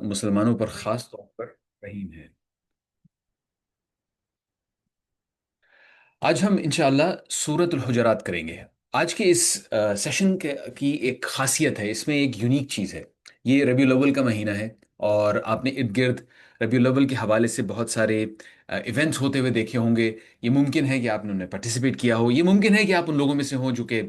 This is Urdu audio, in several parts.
مسلمانوں پر خاص طور پر رحیم ہے۔ آج ہم انشاءاللہ سورت الحجرات کریں گے۔ آج کے اس سیشن کی ایک خاصیت ہے، اس میں ایک یونیک چیز ہے۔ یہ ربیع الاول کا مہینہ ہے، اور آپ نے ارد گرد ربیع الاول کے حوالے سے بہت سارے ایونٹس ہوتے ہوئے دیکھے ہوں گے۔ یہ ممکن ہے کہ آپ نے انہیں پارٹیسپیٹ کیا ہو، یہ ممکن ہے کہ آپ ان لوگوں میں سے ہوں جو کہ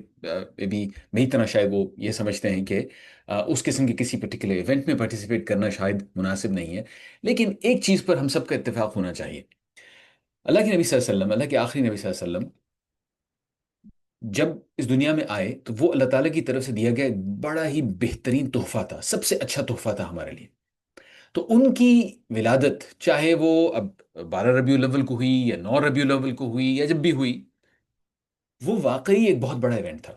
بھی میری طرح شاید وہ یہ سمجھتے ہیں کہ اس قسم کے کسی پرٹیکولر ایونٹ میں پارٹیسپیٹ کرنا شاید مناسب نہیں ہے۔ لیکن ایک چیز پر ہم سب کا اتفاق ہونا چاہیے۔ اللہ کے نبی صلی اللہ علیہ وسلم، اللہ کے آخری نبی صلی اللہ علیہ وسلم جب اس دنیا میں آئے تو وہ اللہ تعالیٰ کی طرف سے دیا گیا ایک بڑا ہی بہترین تحفہ تھا، سب سے اچھا تحفہ تھا ہمارے لیے۔ تو ان کی ولادت، چاہے وہ اب 12 ربیع الاول کو ہوئی یا 9 ربیع الاول کو ہوئی یا جب بھی ہوئی، وہ واقعی ایک بہت بڑا ایونٹ تھا۔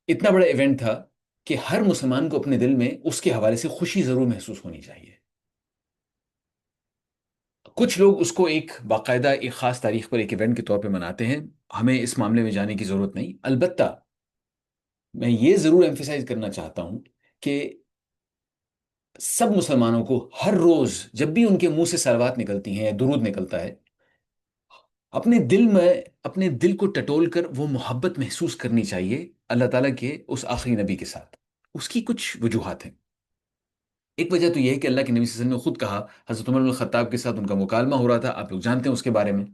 اتنا بڑا ایونٹ تھا کہ ہر مسلمان کو اپنے دل میں اس کے حوالے سے خوشی ضرور محسوس ہونی چاہیے۔ کچھ لوگ اس کو ایک باقاعدہ ایک خاص تاریخ پر ایک ایونٹ کے طور پہ مناتے ہیں، ہمیں اس معاملے میں جانے کی ضرورت نہیں۔ البتہ میں یہ ضرور ایمفیسائز کرنا چاہتا ہوں کہ سب مسلمانوں کو ہر روز جب بھی ان کے منہ سے صلوات نکلتی ہیں یا درود نکلتا ہے، اپنے دل میں اپنے دل کو ٹٹول کر وہ محبت محسوس کرنی چاہیے اللہ تعالیٰ کے اس آخری نبی کے ساتھ۔ اس کی کچھ وجوہات ہیں۔ ایک وجہ تو یہ ہے کہ اللہ کے نبی صلی اللہ علیہ وسلم نے خود کہا، حضرت عمر بن الخطاب کے ساتھ ان کا مکالمہ ہو رہا تھا، آپ لوگ جانتے ہیں اس کے بارے میں۔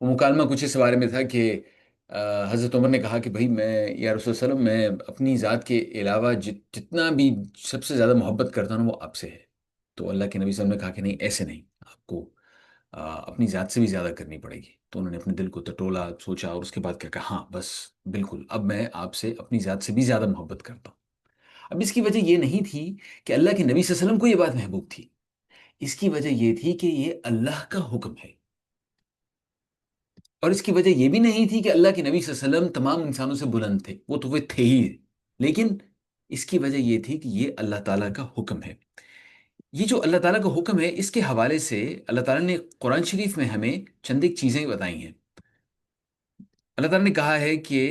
وہ مکالمہ کچھ اس بارے میں تھا کہ حضرت عمر نے کہا کہ بھائی میں یا رسول اللہ علیہ وسلم، میں اپنی ذات کے علاوہ جتنا بھی سب سے زیادہ محبت کرتا ہوں وہ آپ سے ہے۔ تو اللہ کے نبی صلی اللہ علیہ وسلم نے کہا کہ نہیں، ایسے نہیں، آپ کو اپنی ذات سے بھی زیادہ کرنی پڑے گی۔ تو انہوں نے اپنے دل کو ٹٹولا، سوچا، اور اس کے بعد کہا ہاں بس بالکل، اب میں آپ سے اپنی ذات سے بھی زیادہ محبت کرتا ہوں۔ اب اس کی وجہ یہ نہیں تھی کہ اللہ کے نبی صلی اللہ علیہ وسلم کو یہ بات محبوب تھی، اس کی وجہ یہ تھی کہ یہ اللہ کا حکم ہے۔ اور اس کی وجہ یہ بھی نہیں تھی کہ اللہ کے نبی صلی اللہ علیہ وسلم تمام انسانوں سے بلند تھے، وہ تو وہ تھے ہی، لیکن اس کی وجہ یہ تھی کہ یہ اللہ تعالیٰ کا حکم ہے۔ یہ جو اللہ تعالیٰ کا حکم ہے، اس کے حوالے سے اللہ تعالیٰ نے قرآن شریف میں ہمیں چند ایک چیزیں بتائی ہیں۔ اللہ تعالیٰ نے کہا ہے کہ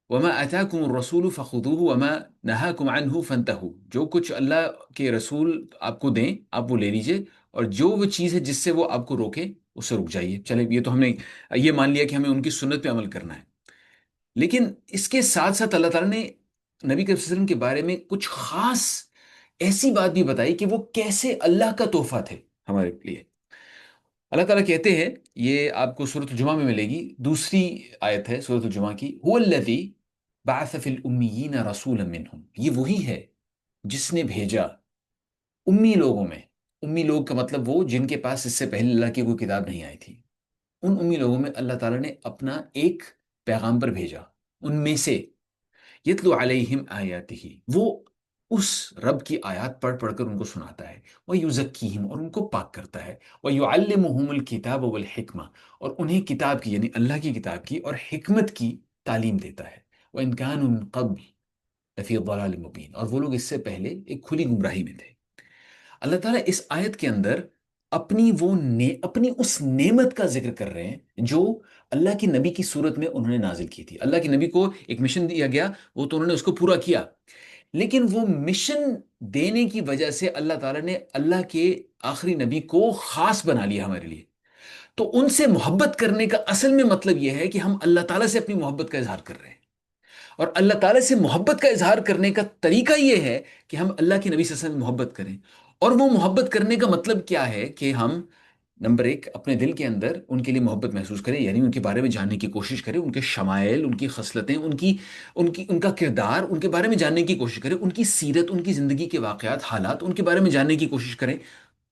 وَمَا أَتَاكُمُ الرَّسُولُ فَخُذُوهُ وَمَا نَهَاكُمْ عَنْهُ فَانْتَهُوا، جو کچھ اللہ کے رسول آپ کو دیں آپ وہ لے لیجئے، اور جو وہ چیز ہے جس سے وہ آپ کو روکے اس سے رک جائیے۔ چلے، یہ تو ہم نے یہ مان لیا کہ ہمیں ان کی سنت پہ عمل کرنا ہے، لیکن اس کے ساتھ ساتھ اللہ تعالیٰ نے نبی کریم صلی اللہ علیہ وسلم کے بارے میں کچھ خاص ایسی بات بھی بتائی کہ وہ کیسے اللہ کا تحفہ تھے ہمارے لیے۔ اللہ تعالیٰ کہتے ہیں، یہ آپ کو سورۃ الجمعہ میں ملے گی، دوسری آیت ہے سورۃ الجمعہ کی، هو الذی بعث فی الامیین رسولا منہم، یہ وہی ہے جس نے بھیجا امی لوگوں میں۔ امی لوگ کا مطلب وہ جن کے پاس اس سے پہلے اللہ کی کوئی کتاب نہیں آئی تھی، ان امی لوگوں میں اللہ تعالیٰ نے اپنا ایک پیغامبر بھیجا، ان میں سے یتلو علیہم آیاتہ، وہ اس رب کی آیات پڑھ پڑھ کر ان کو سناتا ہے، ویزکیہم، اور ان کو پاک کرتا ہے، ویعلمہم الکتاب والحکمہ، اور انہیں کتاب کی یعنی اللہ کی کتاب کی اور حکمت کی تعلیم دیتا ہے، وَإِن كَانُوا مِن قَبْلِ لَفِي ضَلَالٍ مُبِينٍ، اور وہ لوگ اس سے پہلے ایک کھلی گمراہی میں تھے۔ اللہ تعالیٰ اس آیت کے اندر اپنی اس نعمت کا ذکر کر رہے ہیں جو اللہ کی نبی کی صورت میں انہوں نے نازل کی تھی۔ اللہ کے نبی کو ایک مشن دیا گیا، وہ تو انہوں نے اس کو پورا کیا، لیکن وہ مشن دینے کی وجہ سے اللہ تعالیٰ نے اللہ کے آخری نبی کو خاص بنا لیا ہمارے لیے۔ تو ان سے محبت کرنے کا اصل میں مطلب یہ ہے کہ ہم اللہ تعالیٰ سے اپنی محبت کا اظہار کر رہے ہیں، اور اللہ تعالیٰ سے محبت کا اظہار کرنے کا طریقہ یہ ہے کہ ہم اللہ کے نبی صلی اللہ علیہ وسلم سے محبت کریں۔ اور وہ محبت کرنے کا مطلب کیا ہے کہ ہم نمبر ایک اپنے دل کے اندر ان کے لیے محبت محسوس کریں، یعنی ان کے بارے میں جاننے کی کوشش کریں، ان کے شمائل، ان کی خصلتیں، ان کا کردار، ان کے بارے میں جاننے کی کوشش کریں، ان کی سیرت، ان کی زندگی کے واقعات، حالات، ان کے بارے میں جاننے کی کوشش کریں،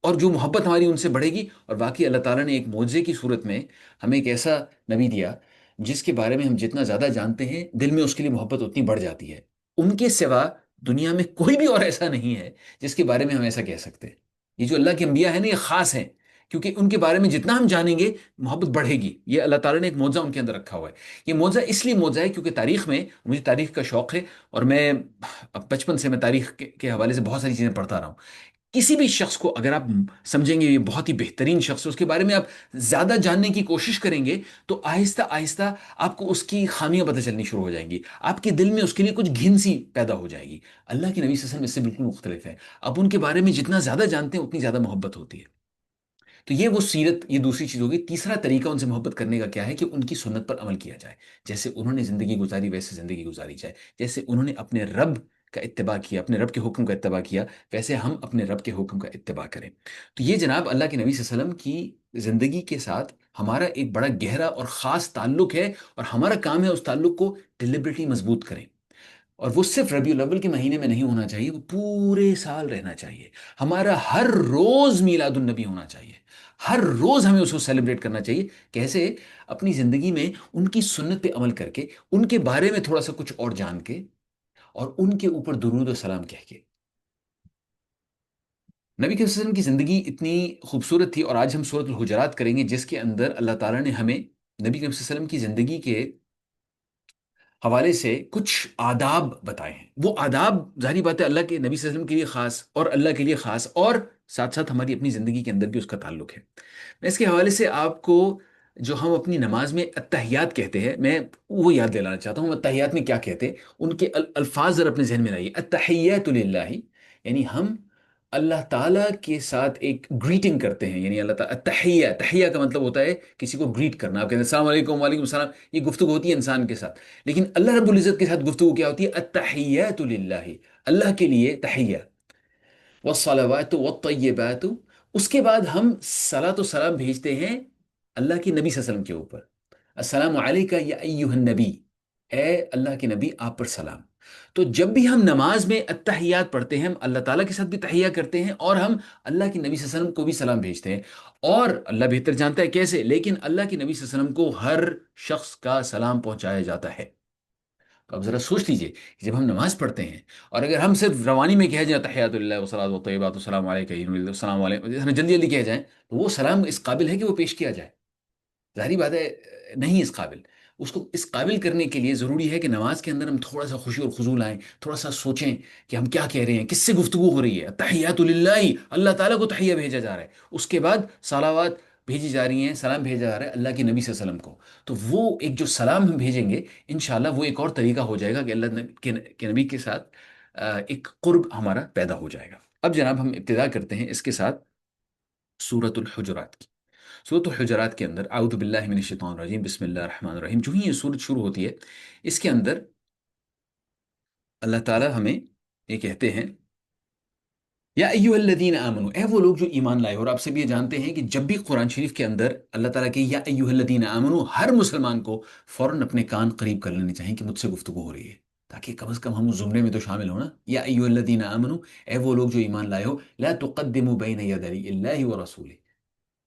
اور جو محبت ہماری ان سے بڑھے گی۔ اور واقعی اللہ تعالیٰ نے ایک معجزے کی صورت میں ہمیں ایک ایسا نبی دیا جس کے بارے میں ہم جتنا زیادہ جانتے ہیں دل میں اس کے لیے محبت اتنی بڑھ جاتی ہے۔ ان کے سوا دنیا میں کوئی بھی اور ایسا نہیں ہے جس کے بارے میں ہم ایسا کہہ سکتے ہیں۔ یہ جو اللہ کے انبیاء ہیں نا، یہ خاص ہیں، کیونکہ ان کے بارے میں جتنا ہم جانیں گے محبت بڑھے گی۔ یہ اللہ تعالیٰ نے ایک معجزہ ان کے اندر رکھا ہوا ہے۔ یہ معجزہ اس لیے معجزہ ہے کیونکہ تاریخ میں، مجھے تاریخ کا شوق ہے، اور میں اب بچپن سے میں تاریخ کے حوالے سے بہت ساری چیزیں پڑھتا رہا ہوں۔ کسی بھی شخص کو اگر آپ سمجھیں گے یہ بہت ہی بہترین شخص ہے، اس کے بارے میں آپ زیادہ جاننے کی کوشش کریں گے، تو آہستہ آہستہ آپ کو اس کی خامیاں پتہ چلنی شروع ہو جائیں گی، آپ کے دل میں اس کے لیے کچھ گھن سی پیدا ہو جائے گی۔ اللہ کے نبی صلی اللہ علیہ وسلم اس سے بالکل مختلف ہے، آپ ان کے بارے میں جتنا زیادہ جانتے ہیں اتنی زیادہ محبت ہوتی ہے۔ تو یہ وہ سیرت، یہ دوسری چیز ہوگی۔ تیسرا طریقہ ان سے محبت کرنے کا کیا ہے کہ ان کی سنت پر عمل کیا جائے، جیسے انہوں نے زندگی گزاری ویسے زندگی گزاری جائے، جیسے انہوں نے اپنے رب کا اتباع کیا، اپنے رب کے حکم کا اتباع کیا، ویسے ہم اپنے رب کے حکم کا اتباع کریں۔ تو یہ جناب اللہ کے نبی صلی اللہ علیہ وسلم کی زندگی کے ساتھ ہمارا ایک بڑا گہرا اور خاص تعلق ہے، اور ہمارا کام ہے اس تعلق کو ڈیلیبریٹلی مضبوط کریں۔ اور وہ صرف ربیع الاول کے مہینے میں نہیں ہونا چاہیے، وہ پورے سال رہنا چاہیے۔ ہمارا ہر روز میلاد النبی ہونا چاہیے، ہر روز ہمیں اس کو سیلیبریٹ کرنا چاہیے۔ کیسے؟ اپنی زندگی میں ان کی سنت پہ عمل کر کے، ان کے بارے میں تھوڑا سا کچھ اور جان کے، اور ان کے اوپر درود و سلام کہہ کے۔ نبی کے وسلم کی زندگی اتنی خوبصورت تھی، اور آج ہم سورۃ الحجرات کریں گے جس کے اندر اللہ تعالیٰ نے ہمیں نبی کے وسلم کی زندگی کے حوالے سے کچھ آداب بتائے ہیں۔ وہ آداب ظاہری بات ہے اللہ کے نبی صلی اللہ علیہ وسلم کے لیے خاص، اور اللہ کے لیے خاص، اور ساتھ ساتھ ہماری اپنی زندگی کے اندر بھی اس کا تعلق ہے۔ میں اس کے حوالے سے آپ کو، جو ہم اپنی نماز میں اتحیات کہتے ہیں، میں وہ یاد دلانا چاہتا ہوں۔ اتحیات میں کیا کہتے ہیں، ان کے الفاظ ذرا اپنے ذہن میں لائیے۔ اتحیات للہ، یعنی ہم اللہ تعالیٰ کے ساتھ ایک گریٹنگ کرتے ہیں، یعنی اللہ تعالیٰ تحیہ، تحیہ کا مطلب ہوتا ہے کسی کو گریٹ کرنا۔ آپ کہتے ہیں السلام علیکم، وعلیکم السلام، یہ گفتگو ہوتی ہے انسان کے ساتھ، لیکن اللہ رب العزت کے ساتھ گفتگو کیا ہوتی ہے؟ التحیات للہ، اللہ کے لیے تحیہ، والصلوات والطیبات۔ اس کے بعد ہم صلاۃ و سلام بھیجتے ہیں اللہ کے نبی صلی اللہ علیہ وسلم کے اوپر۔ السلام علیکہ یا ایہا النبی، اے اللہ کے نبی آپ پر سلام۔ تو جب بھی ہم نماز میں اتحیات پڑھتے ہیں، ہم اللہ تعالیٰ کے ساتھ بھی تحیہ کرتے ہیں، اور ہم اللہ کے نبی صلی اللہ علیہ وسلم کو بھی سلام بھیجتے ہیں۔ اور اللہ بہتر جانتا ہے کیسے، لیکن اللہ کے نبی صلی اللہ علیہ وسلم کو ہر شخص کا سلام پہنچایا جاتا ہے۔ تو اب ذرا سوچ لیجئے کہ جب ہم نماز پڑھتے ہیں، اور اگر ہم صرف روانی میں کہہ جائیں تحیات اللہ والصلاۃ والطیبات السلام علیکم السلام علیکم، ہم جلدی جلدی کہہ جائیں، تو وہ سلام اس قابل ہے کہ وہ پیش کیا جائے؟ ظاہری بات ہے نہیں اس قابل۔ اس کو اس قابل کرنے کے لیے ضروری ہے کہ نماز کے اندر ہم تھوڑا سا خوشی اور خضوع لائیں، تھوڑا سا سوچیں کہ ہم کیا کہہ رہے ہیں، کس سے گفتگو ہو رہی ہے۔ تحیات للہ، اللہ تعالیٰ کو تحیہ بھیجا جا رہا ہے، اس کے بعد صلوات بھیجی جا رہی ہیں، سلام بھیجا جا رہا ہے اللہ کے نبی صلی اللہ علیہ وسلم کو۔ تو وہ ایک جو سلام ہم بھیجیں گے، انشاءاللہ وہ ایک اور طریقہ ہو جائے گا کہ اللہ کے نبی کے ساتھ ایک قرب ہمارا پیدا ہو جائے گا۔ اب جناب ہم ابتدا کرتے ہیں اس کے ساتھ سورۃ الحجرات کی۔ سورۃ الحجرات کے اندر اعوذ باللہ من الشیطان الرجیم بسم اللہ الرحمن الرحیم، جو ہی یہ سورت شروع ہوتی ہے، اس کے اندر اللہ تعالیٰ ہمیں یہ کہتے ہیں یا ایھا الذین آمنوا، اے وہ لوگ جو ایمان لائے۔ اور آپ سب یہ جانتے ہیں کہ جب بھی قرآن شریف کے اندر اللہ تعالیٰ کے یا ایھا الذین آمنوا، ہر مسلمان کو فوراً اپنے کان قریب کر لینے چاہیے کہ مجھ سے گفتگو ہو رہی ہے، تاکہ کم از کم ہم اس زمرے میں تو شامل ہوں نا۔ یا ایھا الذین آمنوا، اے وہ لوگ جو ایمان لائے ہو، لا تقدموا بین یدی اللہ ورسولہ،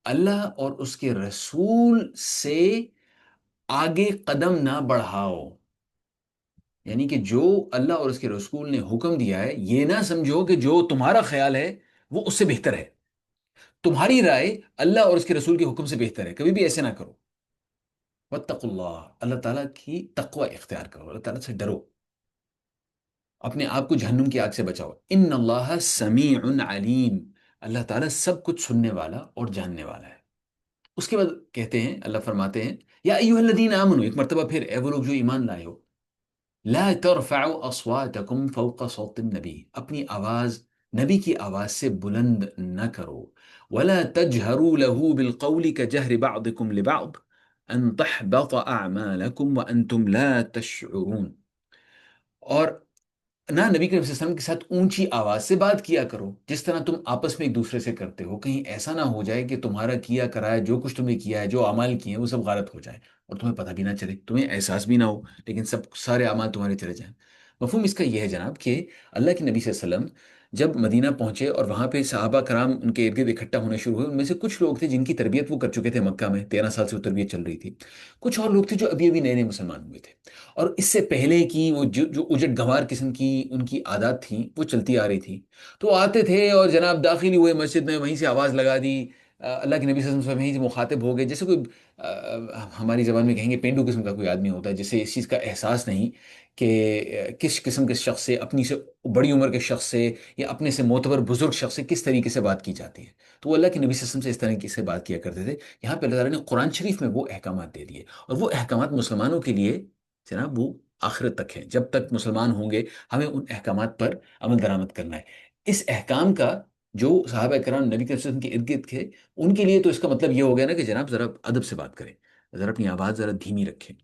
اللہ اور اس کے رسول سے آگے قدم نہ بڑھاؤ۔ یعنی کہ جو اللہ اور اس کے رسول نے حکم دیا ہے، یہ نہ سمجھو کہ جو تمہارا خیال ہے وہ اس سے بہتر ہے، تمہاری رائے اللہ اور اس کے رسول کے حکم سے بہتر ہے، کبھی بھی ایسے نہ کرو۔ واتقوا اللہ، اللہ تعالیٰ کی تقوی اختیار کرو، اللہ تعالیٰ سے ڈرو، اپنے آپ کو جہنم کی آگ سے بچاؤ۔ ان اللہ سمیع علیم، اللہ تعالیٰ سب کچھ سننے والا اور جاننے والا ہے۔ اس کے بعد کہتے ہیں، اللہ فرماتے ہیں یا ایھا الذین آمنوا، ایک مرتبہ پھر اے وہ لوگ جو ایمان لائے ہو، لا ترفعوا اصواتکم فوق صوت النبی، اپنی آواز نبی کی آواز سے بلند نہ کرو۔ ولا تجهروا له بالقول كجهر بعضكم لبعض ان تحبط اعمالكم وانتم لا تشعرون، اور نہ نبی کریم صلی اللہ علیہ وسلم کے ساتھ اونچی آواز سے بات کیا کرو جس طرح تم آپس میں ایک دوسرے سے کرتے ہو، کہیں ایسا نہ ہو جائے کہ تمہارا کیا کرایا جو کچھ تم نے کیا ہے، جو اعمال کیے ہیں، وہ سب غارت ہو جائے اور تمہیں پتہ بھی نہ چلے، تمہیں احساس بھی نہ ہو، لیکن سب سارے اعمال تمہارے چلے جائیں۔ مفہوم اس کا یہ ہے جناب کہ اللہ کے نبی صلی اللہ علیہ وسلم جب مدینہ پہنچے اور وہاں پہ صحابہ کرام ان کے ارد گرد اکٹھا ہونے شروع ہوئے، ان میں سے کچھ لوگ تھے جن کی تربیت وہ کر چکے تھے مکہ میں، 13 سال سے وہ تربیت چل رہی تھی۔ کچھ اور لوگ تھے جو ابھی ابھی نئے نئے مسلمان ہوئے تھے، اور اس سے پہلے کی وہ جو اجٹ گنوار قسم کی ان کی عادات تھیں وہ چلتی آ رہی تھی۔ تو وہ آتے تھے اور جناب داخل ہی ہوئے مسجد میں، وہیں سے آواز لگا دی، اللہ کے نبی صلی اللہ علیہ وسلم ہی مخاطب ہو گئے. جیسے کوئی ہماری زبان میں کہیں گے پینڈو قسم کا کوئی آدمی ہوتا ہے جسے اس چیز کا احساس نہیں کہ کس قسم کے شخص سے، اپنی سے بڑی عمر کے شخص سے یا اپنے سے معتبر بزرگ شخص سے کس طریقے سے بات کی جاتی ہے. تو وہ اللہ کے نبی صلی اللہ علیہ وسلم سے اس طریقے سے بات کیا کرتے تھے. یہاں پہ اللہ تعالیٰ نے قرآن شریف میں وہ احکامات دے دیے، اور وہ احکامات مسلمانوں کے لیے جناب وہ آخرت تک ہے. جب تک مسلمان ہوں گے ہمیں ان احکامات پر عمل درآمد کرنا ہے. اس احکام کا جو صحابہ کرام نبی کے وسلم کے ارد گرد تھے، ان کے لیے تو اس کا مطلب یہ ہو گیا نا کہ جناب ذرا ادب سے بات کریں، ذرا اپنی آواز ذرا دھیمی رکھیں.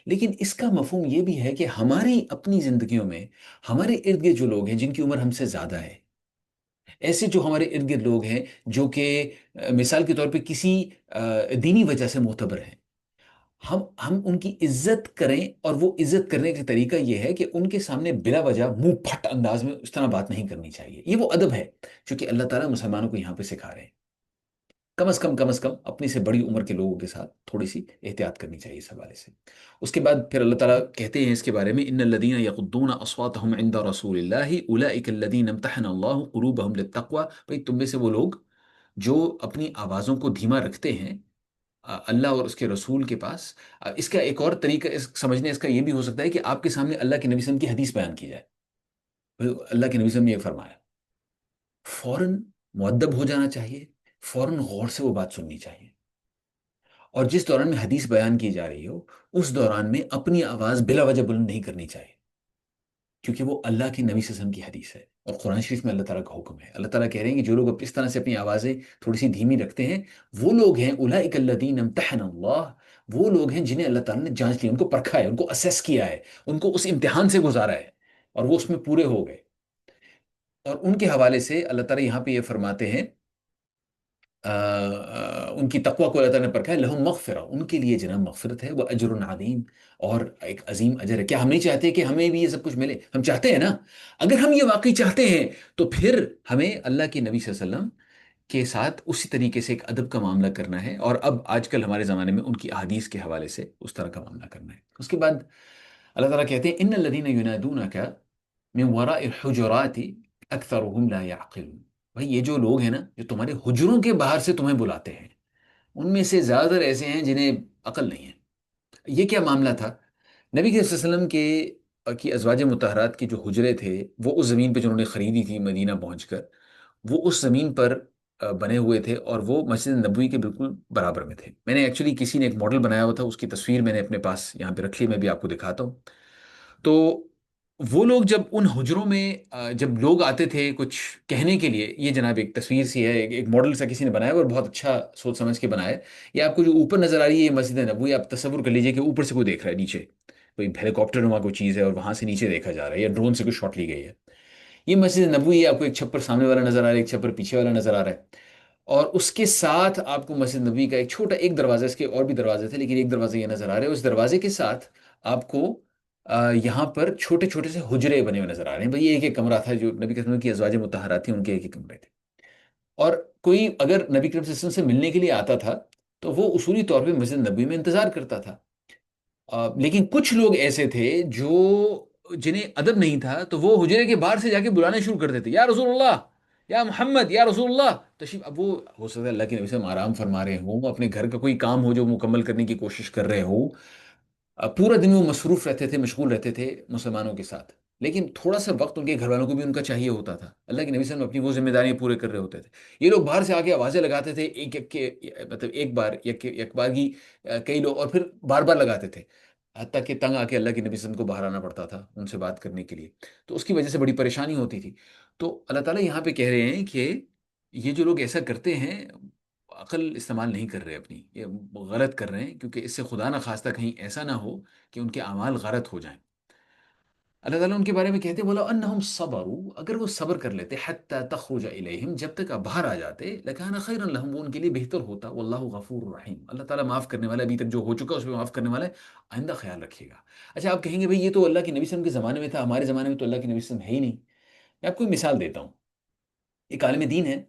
لیکن اس کا مفہوم یہ بھی ہے کہ ہماری اپنی زندگیوں میں ہمارے ارد گرد جو لوگ ہیں جن کی عمر ہم سے زیادہ ہے، ایسے جو ہمارے ارد گرد لوگ ہیں جو کہ مثال کے طور پہ کسی دینی وجہ سے معتبر ہیں، ہم ان کی عزت کریں. اور وہ عزت کرنے کا طریقہ یہ ہے کہ ان کے سامنے بلا وجہ منہ پھٹ انداز میں اس طرح بات نہیں کرنی چاہیے. یہ وہ ادب ہے جو کہ اللہ تعالیٰ مسلمانوں کو یہاں پہ سکھا رہے ہیں. کم از کم اپنی سے بڑی عمر کے لوگوں کے ساتھ تھوڑی سی احتیاط کرنی چاہیے اس حوالے سے. اس کے بعد پھر اللہ تعالیٰ کہتے ہیں اس کے بارے میں، ان الذین یغضون اصواتهم عند رسول اللہ اولئک الذین امتحن اللہ قلوبهم للتقوی. بھئی تم میں سے وہ لوگ جو اپنی آوازوں کو دھیما رکھتے ہیں اللہ اور اس کے رسول کے پاس. اس کا ایک اور طریقہ سمجھنے اس کا یہ بھی ہو سکتا ہے کہ آپ کے سامنے اللہ کے نبی صلی اللہ علیہ وسلم کی حدیث بیان کی جائے. اللہ کے نبی صلی اللہ علیہ وسلم نے یہ فرمایا، فوراً مؤدب ہو جانا چاہیے، فوراً غور سے وہ بات سننی چاہیے. اور جس دوران میں حدیث بیان کی جا رہی ہو اس دوران میں اپنی آواز بلا وجہ بلند نہیں کرنی چاہیے، کیونکہ وہ اللہ کے نبی صلی اللہ علیہ وسلم کی حدیث ہے اور قرآن شریف میں اللہ تعالیٰ کا حکم ہے. اللہ تعالیٰ کہہ رہے ہیں کہ جو لوگ اس طرح سے اپنی آوازیں تھوڑی سی دھیمی رکھتے ہیں وہ لوگ ہیں اولئک الذین امتحن اللہ، وہ لوگ ہیں جنہیں اللہ تعالیٰ نے جانچ لیا، ان کو پرکھا ہے، ان کو اسیس کیا ہے، ان کو اس امتحان سے گزارا ہے اور وہ اس میں پورے ہو گئے. اور ان کے حوالے سے اللہ تعالیٰ یہاں پہ یہ فرماتے ہیں ان کی تقوی کو اللہ تعالیٰ نے پرکھا ہے، لہم مغفرہ، ان کے لیے جناب مغفرت ہے، وہ اجر عظیم، اور ایک عظیم اجر ہے. کیا ہم نہیں چاہتے کہ ہمیں بھی یہ سب کچھ ملے؟ ہم چاہتے ہیں نا. اگر ہم یہ واقعی چاہتے ہیں تو پھر ہمیں اللہ کے نبی صلی اللہ علیہ وسلم کے ساتھ اسی طریقے سے ایک ادب کا معاملہ کرنا ہے، اور اب آج کل ہمارے زمانے میں ان کی احادیث کے حوالے سے اس طرح کا معاملہ کرنا ہے. اس کے بعد اللہ تعالیٰ کہتے ہیں ان الذین ینادونک من وراء الحجرات اکثرهم لا يعقلون. بھائی یہ جو لوگ ہیں نا جو تمہارے حجروں کے باہر سے تمہیں بلاتے ہیں، ان میں سے زیادہ تر ایسے ہیں جنہیں عقل نہیں ہے. یہ کیا معاملہ تھا؟ نبی کے صلی اللہ علیہ وسلم کے کی ازواج مطہرات کے جو حجرے تھے وہ اس زمین پہ جنہوں نے خریدی تھی مدینہ پہنچ کر، وہ اس زمین پر بنے ہوئے تھے اور وہ مسجد نبوی کے بالکل برابر میں تھے. میں نے ایکچولی کسی نے ایک ماڈل بنایا ہوا تھا، اس کی تصویر میں نے اپنے پاس یہاں پہ رکھ لی، میں بھی آپ کو دکھاتا ہوں. تو وہ لوگ جب ان حجروں میں جب لوگ آتے تھے کچھ کہنے کے لیے، یہ جناب ایک تصویر سی ہے، ایک ماڈل سا کسی نے بنایا اور بہت اچھا سوچ سمجھ کے بنایا ہے. یہ آپ کو جو اوپر نظر آ رہی ہے یہ مسجد نبوی، آپ تصور کر لیجئے کہ اوپر سے کوئی دیکھ رہا ہے، نیچے کوئی ہیلی کاپٹر نما کوئی چیز ہے اور وہاں سے نیچے دیکھا جا رہا ہے، یا ڈرون سے کوئی شاٹ لی گئی ہے. یہ مسجد نبوی ہے. آپ کو ایک چھپر سامنے والا نظر آ رہا ہے، ایک چھپر پیچھے والا نظر آ رہا ہے، اور اس کے ساتھ آپ کو مسجد نبوی کا ایک چھوٹا ایک دروازہ، اس کے اور بھی دروازے تھے لیکن ایک دروازہ یہ نظر آ رہا ہے. اس دروازے کے ساتھ آپ کو یہاں پر چھوٹے چھوٹے سے حجرے بنے ہوئے نظر آ رہے ہیں. بھئی یہ ایک ایک کمرہ تھا جو نبی کریم کی ازواج مطہرات تھیں، ان کے ایک ایک کمرے تھے. اور کوئی اگر نبی کریم صلی اللہ علیہ وسلم سے ملنے کے لیے آتا تھا تو وہ اصولی طور پہ مسجد نبوی میں انتظار کرتا تھا. لیکن کچھ لوگ ایسے تھے جو جنہیں ادب نہیں تھا تو وہ حجرے کے باہر سے جا کے بلانے شروع کر دیتے، یا رسول اللہ، یا محمد، یا رسول اللہ تشریف. اب وہ ہو سکتا ہے اللہ کے نبی سے آرام فرما رہے ہوں، اپنے گھر کا کوئی کام ہو جو مکمل کرنے کی کوشش کر رہے ہو. پورا دن وہ مصروف رہتے تھے، مشغول رہتے تھے مسلمانوں کے ساتھ، لیکن تھوڑا سا وقت ان کے گھر والوں کو بھی ان کا چاہیے ہوتا تھا. اللہ کے نبی صلی اللہ علیہ وسلم اپنی وہ ذمہ داریاں پورے کر رہے ہوتے تھے. یہ لوگ باہر سے آ کے آوازیں لگاتے تھے، ایک ایک کے مطلب ایک بار ایک بار کی کئی لوگ، اور پھر بار بار لگاتے تھے، حتیٰ کہ تنگ آ کے اللہ کے نبی صلی اللہ علیہ وسلم کو باہر آنا پڑتا تھا ان سے بات کرنے کے لیے. تو اس کی وجہ سے بڑی پریشانی ہوتی تھی. تو اللہ تعالیٰ یہاں پہ کہہ رہے ہیں کہ یہ جو لوگ ایسا کرتے ہیں عقل استعمال نہیں کر رہے اپنی، یہ غلط کر رہے ہیں، کیونکہ اس سے خدا نہ خواستہ کہیں ایسا نہ ہو کہ ان کے اعمال غلط ہو جائیں. اللہ تعالیٰ ان کے بارے میں کہتے ہیں بولا انہم صبروا، اگر وہ صبر کر لیتے حتی تخرج الیہم، جب تک آپ باہر آ جاتے، لکان خیرا لہم، وہ ان کے لیے بہتر ہوتا. واللہ غفور رحیم، اللہ تعالیٰ معاف کرنے والا ہے، ابھی تک جو ہو چکا اس پہ معاف کرنے والا ہے، آئندہ خیال رکھیے گا. اچھا آپ کہیں گے بھئی یہ تو اللہ کے نبی صلی اللہ علیہ وسلم کے زمانے میں تھا، ہمارے زمانے میں تو اللہ کے نبی صلی اللہ علیہ وسلم ہے ہی نہیں. میں آپ کو ایک مثال دیتا ہوں. ایک عالم دین ہے،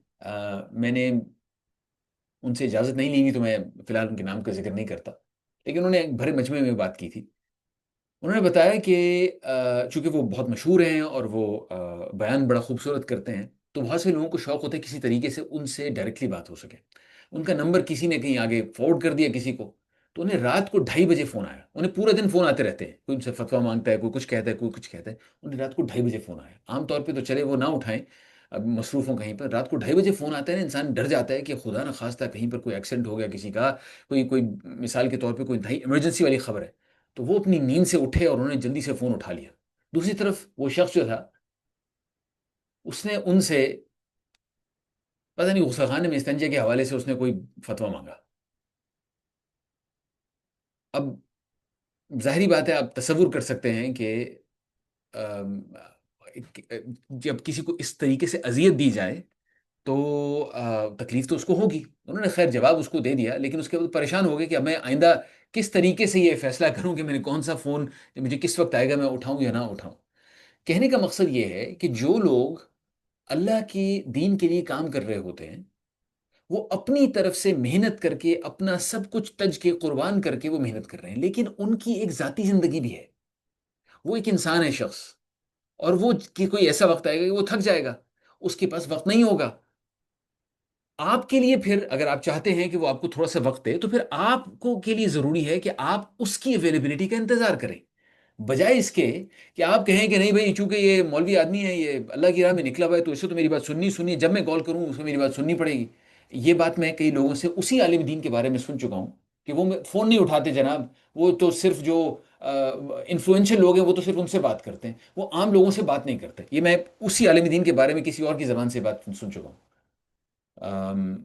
میں نے ان سے اجازت نہیں لی ہوئی تو میں فی الحال ان کے نام کا ذکر نہیں کرتا، لیکن انہوں نے ایک بھرے مجمع میں بات کی تھی. انہوں نے بتایا کہ چونکہ وہ بہت مشہور ہیں اور وہ بیان بڑا خوبصورت کرتے ہیں، تو بہت سے لوگوں کو شوق ہوتا ہے کسی طریقے سے ان سے ڈائریکٹلی بات ہو سکے. ان کا نمبر کسی نے کہیں آگے فارورڈ کر دیا کسی کو، تو انہیں رات کو 2:30 بجے فون آیا. انہیں پورا دن فون آتے رہتے ہیں، کوئی ان سے فتویٰ مانگتا ہے، کوئی کچھ کہتا ہے، کوئی کچھ کہتا ہے. انہیں رات کو 2:30 بجے فون آیا. عام طور پہ تو چلے وہ نہ اٹھائیں، اب مصروف ہوں کہیں پر. رات کو 2:30 بجے فون آتا ہے نا، انسان ڈر جاتا ہے کہ خدا نہ خواستہ کہیں پر کوئی ایکسیڈنٹ ہو گیا کسی کا، کوئی مثال کے طور پہ کوئی انتہائی ایمرجنسی والی خبر ہے. تو وہ اپنی نیند سے اٹھے اور انہوں نے جلدی سے فون اٹھا لیا. دوسری طرف وہ شخص جو تھا، اس نے ان سے پتہ نہیں غسل خانے میں استنجے کے حوالے سے اس نے کوئی فتویٰ مانگا. اب ظاہری بات ہے، آپ تصور کر سکتے ہیں کہ ام، جب کسی کو اس طریقے سے اذیت دی جائے تو تکلیف تو اس کو ہوگی. انہوں نے خیر جواب اس کو دے دیا، لیکن اس کے بعد پریشان ہو گئے کہ اب میں آئندہ کس طریقے سے یہ فیصلہ کروں کہ میں نے کون سا فون مجھے کس وقت آئے گا، میں اٹھاؤں یا نہ اٹھاؤں. کہنے کا مقصد یہ ہے کہ جو لوگ اللہ کی دین کے لیے کام کر رہے ہوتے ہیں، وہ اپنی طرف سے محنت کر کے اپنا سب کچھ تج کے قربان کر کے وہ محنت کر رہے ہیں، لیکن ان کی ایک ذاتی زندگی بھی ہے. وہ ایک انسان ہے، شخص، اور وہ کہ کوئی ایسا وقت آئے گا کہ وہ تھک جائے گا، اس کے پاس وقت نہیں ہوگا. آپ کے لیے پھر اگر آپ چاہتے ہیں کہ وہ آپ کو تھوڑا سا وقت دے، تو پھر آپ کو کے لیے ضروری ہے کہ آپ اس کی اویلیبلٹی کا انتظار کریں، بجائے اس کے کہ آپ کہیں کہ نہیں بھائی چونکہ یہ مولوی آدمی ہے، یہ اللہ کی راہ میں نکلا ہوا ہے، تو اسے تو میری بات سننی جب میں کال کروں اس کو میری بات سننی پڑے گی. یہ بات میں کئی لوگوں سے اسی عالم دین کے بارے میں سن چکا ہوں کہ وہ فون نہیں اٹھاتے جناب. وہ تو صرف جو انفلوئنشل لوگ ہیں وہ تو صرف ان سے بات کرتے ہیں، وہ عام لوگوں سے بات نہیں کرتے. یہ میں اسی عالم دین کے بارے میں کسی اور کی زبان سے بات سن چکا ہوں. آم،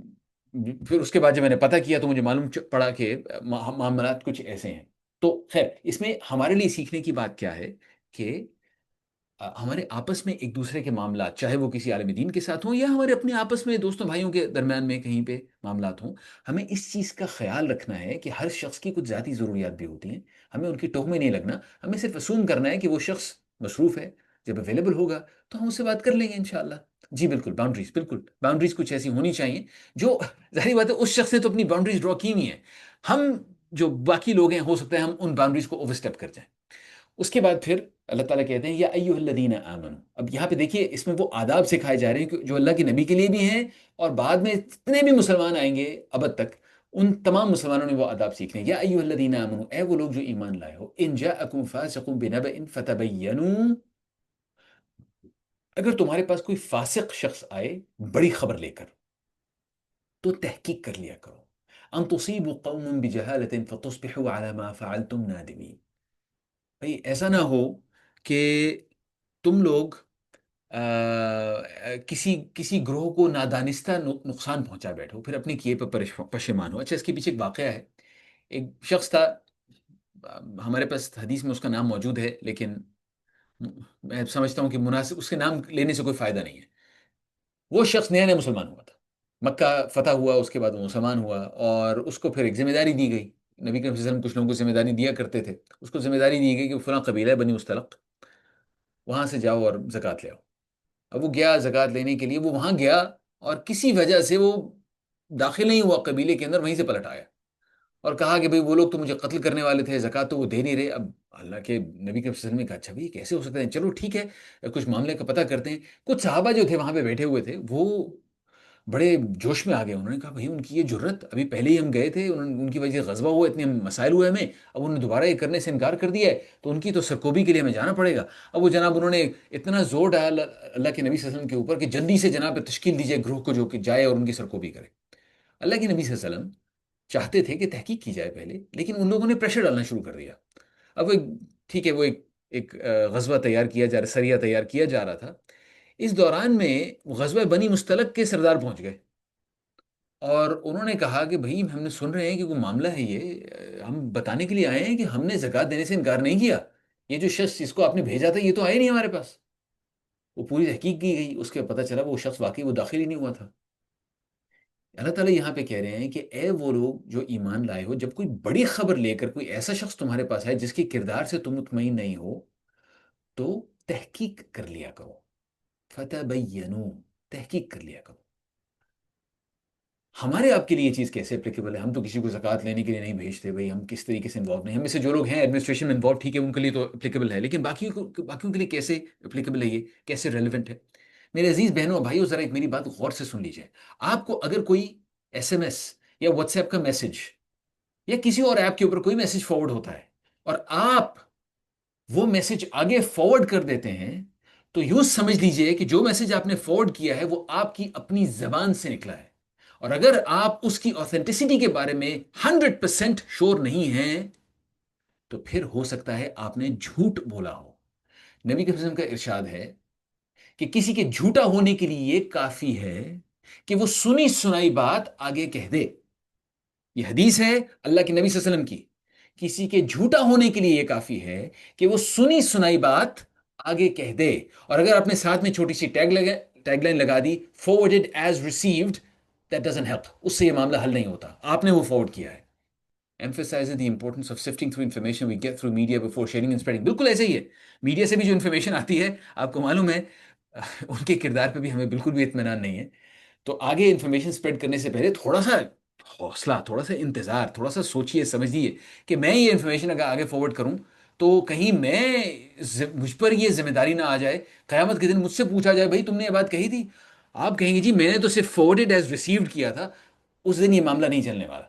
پھر اس کے بعد جب میں نے پتہ کیا تو مجھے معلوم پڑا کہ معاملات کچھ ایسے ہیں. تو خیر، اس میں ہمارے لیے سیکھنے کی بات کیا ہے کہ ہمارے آپس میں ایک دوسرے کے معاملات، چاہے وہ کسی عالم دین کے ساتھ ہوں یا ہمارے اپنے آپس میں دوستوں بھائیوں کے درمیان میں کہیں پہ معاملات ہوں، ہمیں اس چیز کا خیال رکھنا ہے کہ ہر شخص کی کچھ ذاتی ضروریات بھی ہوتی ہیں. ہمیں ان کی ٹوک میں نہیں لگنا، ہمیں صرف اسوم کرنا ہے کہ وہ شخص مصروف ہے، جب اویلیبل ہوگا تو ہم اس سے بات کر لیں گے انشاءاللہ. جی بالکل، باؤنڈریز، بالکل باؤنڈریز کچھ ایسی ہونی چاہیے جو ظاہری بات ہے اس شخص نے تو اپنی باؤنڈریز ڈرا کی ہوئی ہیں. ہم جو باقی لوگ ہیں ہو سکتا ہے ہم ان باؤنڈریز کو اوور اسٹیپ کر جائیں. اس کے بعد پھر اللہ تعالیٰ کہتے ہیں یا ایھا الذین آمنوا. اب یہاں پہ دیکھیے اس میں وہ آداب سکھائے جا رہے ہیں جو اللہ کے نبی کے لیے بھی ہیں، اور بعد میں جتنے بھی مسلمان آئیں گے ابد تک ان تمام مسلمانوں نے وہ آداب سیکھنے ہیں. یا ایھا الذین آمنوا، اے وہ لوگ جو ایمان لائے ہو، ان جاءکم فاسق بنبأ فتبینوا، اگر تمہارے پاس کوئی فاسق شخص آئے بڑی خبر لے کر تو تحقیق کر لیا کرو. ان تصیبوا قوما بجہالۃ فتصبحوا علی ما فعلتم نادمین. بھئی ایسا نہ ہو کہ تم لوگ کسی گروہ کو نادانستہ نقصان پہنچا بیٹھو، پھر اپنے کیے پہ پشیمان ہو. اچھا، اس کے پیچھے ایک واقعہ ہے. ایک شخص تھا، ہمارے پاس حدیث میں اس کا نام موجود ہے، لیکن میں سمجھتا ہوں کہ مناسب اس کے نام لینے سے کوئی فائدہ نہیں ہے. وہ شخص نیا نیا مسلمان ہوا تھا، مکہ فتح ہوا، اس کے بعد وہ مسلمان ہوا، اور اس کو پھر ایک ذمہ داری دی گئی. نبی کریم صلی اللہ علیہ وسلم کچھ لوگوں کو ذمہ داری دیا کرتے تھے. اس کو ذمہ داری دی گئی کہ فلاں قبیلہ ہے بنی مستلق، وہاں سے جاؤ اور زکوٰۃ لے آؤ. اب وہ گیا زکوٰۃ لینے کے لیے، وہ وہاں گیا اور کسی وجہ سے وہ داخل نہیں ہوا قبیلے کے اندر، وہیں سے پلٹ آیا اور کہا کہ بھئی وہ لوگ تو مجھے قتل کرنے والے تھے، زکوٰۃ تو وہ دے نہیں رہے. اب اللہ کے نبی کے وسلم نے کہا اچھا بھئی کیسے ہو سکتا ہے، چلو ٹھیک ہے کچھ معاملے کا پتہ کرتے ہیں. کچھ صحابہ جو تھے وہاں پہ بیٹھے ہوئے تھے، وہ بڑے جوش میں آ گئے. انہوں نے کہا بھئی ان کی یہ جرت، ابھی پہلے ہی ہم گئے تھے، ان کی وجہ سے غزوہ ہوا، اتنے مسائل ہوئے ہمیں، اب انہوں نے دوبارہ یہ کرنے سے انکار کر دیا ہے تو ان کی تو سرکوبی کے لیے ہمیں جانا پڑے گا. اب وہ جناب انہوں نے اتنا زور ڈالا اللہ کے نبی صلی اللہ علیہ وسلم کے اوپر کہ جلدی سے جناب تشکیل دیجیے گروہ کو جو کہ جائے اور ان کی سرکوبی کرے. اللہ کے نبی صلی اللہ علیہ وسلم چاہتے تھے کہ تحقیق کی جائے پہلے، لیکن ان لوگوں نے پریشر ڈالنا شروع کر دیا. اب وہ ٹھیک ہے، وہ ایک غزوہ تیار کیا جا رہا، سریہ تیار کیا جا رہا تھا. اس دوران میں غزوہ بنی مستلق کے سردار پہنچ گئے اور انہوں نے کہا کہ بھئی ہم نے سن رہے ہیں کہ وہ معاملہ ہے، یہ ہم بتانے کے لیے آئے ہیں کہ ہم نے زکوٰۃ دینے سے انکار نہیں کیا، یہ جو شخص جس کو آپ نے بھیجا تھا یہ تو آئے نہیں ہمارے پاس. وہ پوری تحقیق کی گئی، اس کے پتہ چلا وہ شخص واقعی وہ داخل ہی نہیں ہوا تھا. اللہ تعالیٰ یہاں پہ کہہ رہے ہیں کہ اے وہ لوگ جو ایمان لائے ہو، جب کوئی بڑی خبر لے کر کوئی ایسا شخص تمہارے پاس ہے جس کے کردار سے تم مطمئن نہیں ہو تو تحقیق کر لیا کرو. فتبینوا، تحقیق کر لیا کرو. ہمارے آپ کے لیے یہ چیز کیسے اپلیکیبل ہے؟ ہم تو کسی کو زکوٰۃ لینے کے لیے نہیں بھیجتے بھائی، ہم کس طریقے سے انوالو نہیں. ہم میں سے جو لوگ ہیں ایڈمنسٹریشن میں انوالو، ٹھیک ہے ان کے لیے تو اپلیکیبل ہے، لیکن باقیوں کے لیے کیسے اپلیکیبل ہے، یہ کیسے ریلیونٹ ہے؟ میرے عزیز بہنوں اور بھائیوں، ذرا ایک میری بات غور سے سن لیجیے. آپ کو اگر کوئی SMS یا واٹس ایپ کا میسج یا کسی اور ایپ کے اوپر کوئی میسج فارورڈ ہوتا ہے اور آپ وہ میسج آگے فارورڈ کر دیتے ہیں، تو یوں سمجھ لیجئے کہ جو میسج آپ نے فارورڈ کیا ہے وہ آپ کی اپنی زبان سے نکلا ہے. اور اگر آپ اس کی آتھینٹسٹی کے بارے میں 100% شور نہیں ہیں تو پھر ہو سکتا ہے آپ نے جھوٹ بولا ہو. نبی کے وسلم کا ارشاد ہے کہ کسی کے جھوٹا ہونے کے لیے یہ کافی ہے کہ وہ سنی سنائی بات آگے کہہ دے. یہ حدیث ہے اللہ کے نبی صلی اللہ علیہ وسلم کی. کسی کے جھوٹا ہونے کے لیے یہ کافی ہے کہ وہ سنی سنائی بات آگے کہہ دے. اور اگر آپ نے ساتھ میں چھوٹی سی ٹیگ لائن لگا دی forwarded as received, that doesn't help. اس سے یہ معاملہ حل نہیں ہوتا. آپ نے وہ فارورڈ کیا ہے. Emphasizes the importance of sifting through information we get through media before sharing and spreading. بالکل ایسے ہی ہے. میڈیا سے بھی جو انفارمیشن آتی ہے آپ کو معلوم ہے ان کے کردار پہ بھی ہمیں بالکل بھی اطمینان نہیں ہے. تو آگے انفارمیشن اسپریڈ کرنے سے پہلے تھوڑا سا حوصلہ، تھوڑا سا انتظار، تھوڑا سا سوچیے سمجھیے کہ میں یہ انفارمیشن اگر آگے فارورڈ کروں تو کہیں مجھ پر یہ ذمہ داری نہ آ جائے، قیامت کے دن مجھ سے پوچھا جائے بھائی تم نے یہ بات کہی تھی، آپ کہیں گے جی میں نے تو صرف فارورڈڈ ایز ریسیوڈ کیا تھا. اس دن یہ معاملہ نہیں چلنے والا.